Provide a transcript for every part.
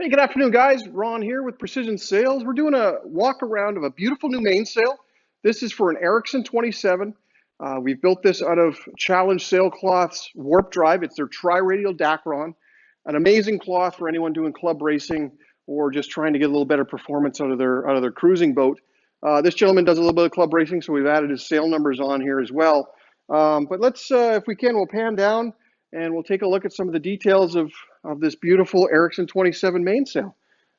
Hey, good afternoon, guys. Ron here with Precision Sails. We're doing a walk around of a beautiful new mainsail. This is for an Ericson 27. We've built this out of Challenge Sailcloth's warp drive. It's their tri-radial Dacron, an amazing cloth for anyone doing club racing or just trying to get a little better performance out of their cruising boat. This gentleman does a little bit of club racing, so we've added his sail numbers on here as well. But let's, if we can, we'll pan down and we'll take a look at some of the details of this beautiful Ericson 27 mainsail.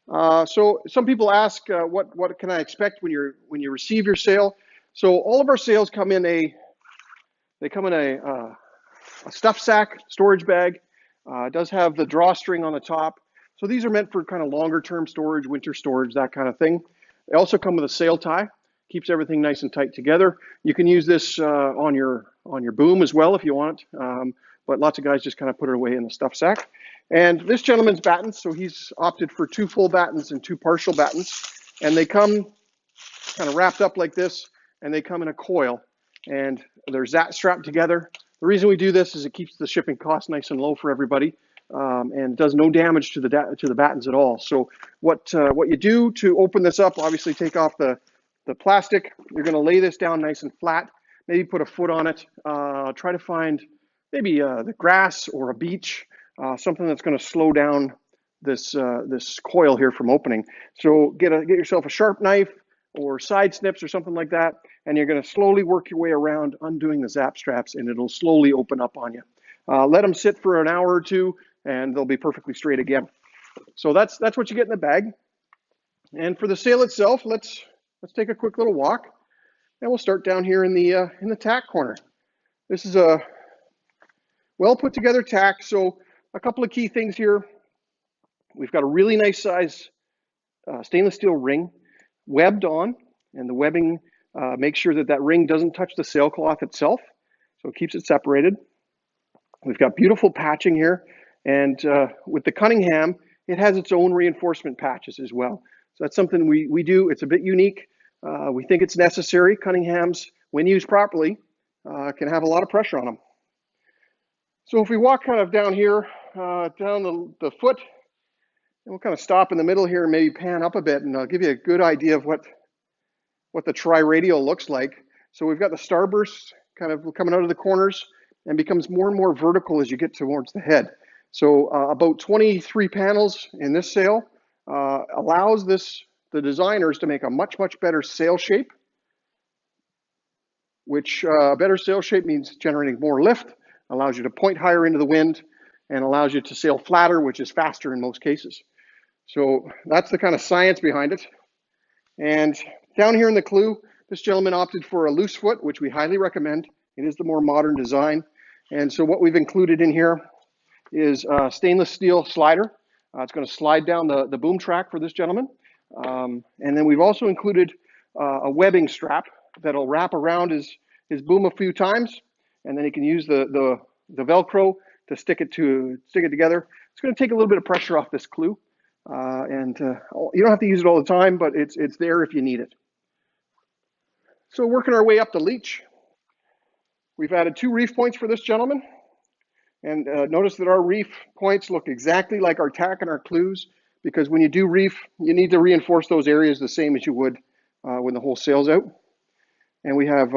So some people ask, what can I expect when you receive your sail? So all of our sails come in a stuff sack storage bag. It does have the drawstring on the top. So these are meant for kind of longer term storage, winter storage, that kind of thing. They also come with a sail tie, keeps everything nice and tight together. You can use this on your boom as well if you want. But lots of guys just kind of put it away in the stuff sack. And this gentleman's battens, so he's opted for 2 full battens and 2 partial battens. And they come kind of wrapped up like this, and they come in a coil. And they're strapped together. The reason we do this is it keeps the shipping cost nice and low for everybody, and does no damage to the battens at all. So what you do to open this up, obviously take off the plastic. You're going to lay this down nice and flat, maybe put a foot on it, try to find maybe the grass or a beach, something that's going to slow down this coil here from opening. So get yourself a sharp knife or side snips or something like that, and you're going to slowly work your way around undoing the zap straps, and it'll slowly open up on you. Let them sit for an hour or two, and they'll be perfectly straight again. So that's what you get in the bag. And for the sail itself, let's take a quick little walk, and we'll start down here in the tack corner. This is a well put together tack. So a couple of key things here. We've got a really nice size stainless steel ring webbed on, and the webbing makes sure that ring doesn't touch the sailcloth itself, so it keeps it separated. We've got beautiful patching here, and with the Cunningham, it has its own reinforcement patches as well. So that's something we do. It's a bit unique. We think it's necessary. Cunninghams, when used properly, can have a lot of pressure on them. So if we walk kind of down here, down the foot, and we'll kind of stop in the middle here and maybe pan up a bit, and I'll give you a good idea of what the tri-radial looks like. So we've got the starburst kind of coming out of the corners and becomes more and more vertical as you get towards the head. So about 23 panels in this sail allows the designers to make a much better sail shape, which a better sail shape means generating more lift, allows you to point higher into the wind, and allows you to sail flatter, which is faster in most cases. So that's the kind of science behind it. And down here in the clew, this gentleman opted for a loose foot, which we highly recommend. It is the more modern design. And so what we've included in here is a stainless steel slider. It's going to slide down the boom track for this gentleman. And then we've also included a webbing strap that'll wrap around his boom a few times, and then he can use the Velcro to stick it together. It's going to take a little bit of pressure off this clew, and you don't have to use it all the time, but it's there if you need it. So working our way up the leech, we've added 2 reef points for this gentleman, and notice that our reef points look exactly like our tack and our clews, because when you do reef, you need to reinforce those areas the same as you would when the whole sail's out. And we have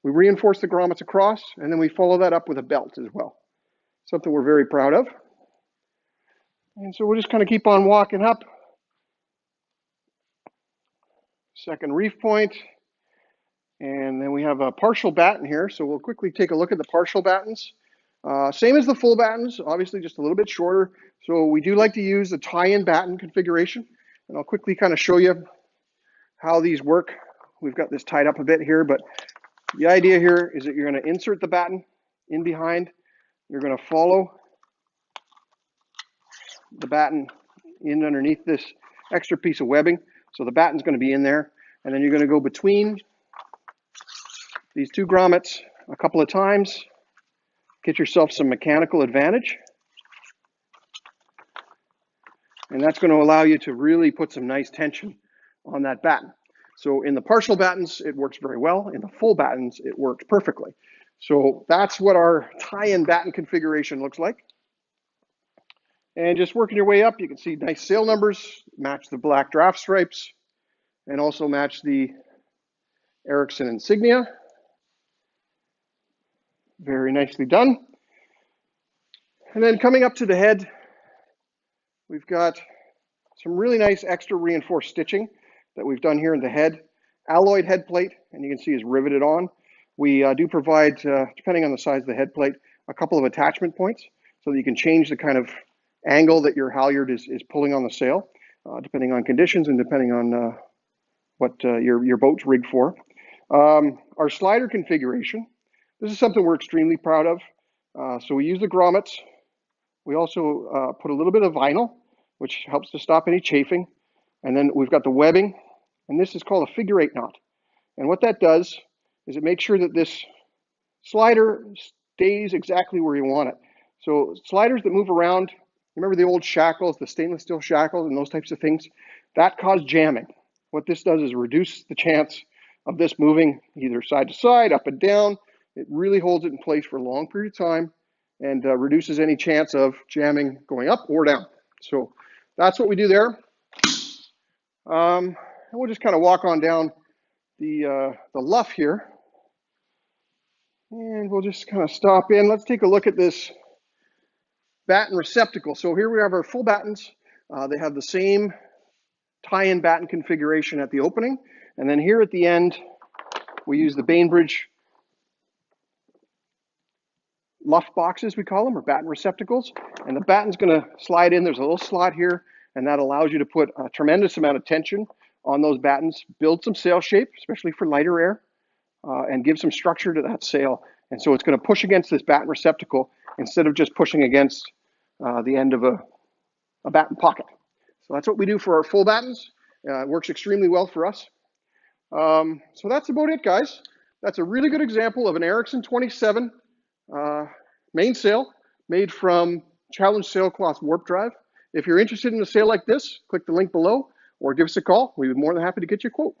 we reinforce the grommets across, and then we follow that up with a belt as well. Something we're very proud of. And so we'll just kind of keep on walking up. Second reef point. And then we have a partial batten here. So we'll quickly take a look at the partial battens. Same as the full battens, obviously just a little bit shorter. So we do like to use the tie-in batten configuration. And I'll quickly kind of show you how these work. We've got this tied up a bit here, but the idea here is that you're going to insert the batten in behind. You're going to follow the batten in underneath this extra piece of webbing. So the batten's going to be in there. And then you're going to go between these 2 grommets a couple of times. Get yourself some mechanical advantage. And that's going to allow you to really put some nice tension on that batten. So in the partial battens, it works very well. In the full battens, it works perfectly. So that's what our tie-in batten configuration looks like. And just working your way up, you can see nice sail numbers, match the black draft stripes, and also match the Ericson insignia. Very nicely done. And then coming up to the head, we've got some really nice extra reinforced stitching that we've done here in the head. Alloyed head plate, and you can see is riveted on. We do provide, depending on the size of the head plate, a couple of attachment points so that you can change the kind of angle that your halyard is pulling on the sail, depending on conditions and depending on what your boat's rigged for. Our slider configuration, this is something we're extremely proud of. So we use the grommets. We also put a little bit of vinyl, which helps to stop any chafing. And then we've got the webbing, and this is called a figure 8 knot. And what that does is it makes sure that this slider stays exactly where you want it. So sliders that move around, remember the old shackles, the stainless steel shackles and those types of things, that cause jamming. What this does is reduce the chance of this moving either side to side, up and down. It really holds it in place for a long period of time and reduces any chance of jamming going up or down. So that's what we do there. And we'll just kind of walk on down the luff here. And we'll just kind of stop in. Let's take a look at this batten receptacle. So here we have our full battens. They have the same tie-in batten configuration at the opening. And then here at the end, we use the Bainbridge luff boxes, we call them, or batten receptacles. And the batten's going to slide in. There's a little slot here, and that allows you to put a tremendous amount of tension on those battens, build some sail shape, especially for lighter air, and give some structure to that sail. And so it's going to push against this batten receptacle instead of just pushing against the end of a batten pocket. So that's what we do for our full battens. It works extremely well for us. So that's about it, guys. That's a really good example of an Ericson 27 mainsail made from Challenge Sailcloth warp drive. If you're interested in a sail like this, click the link below or give us a call. We'd be more than happy to get you a quote.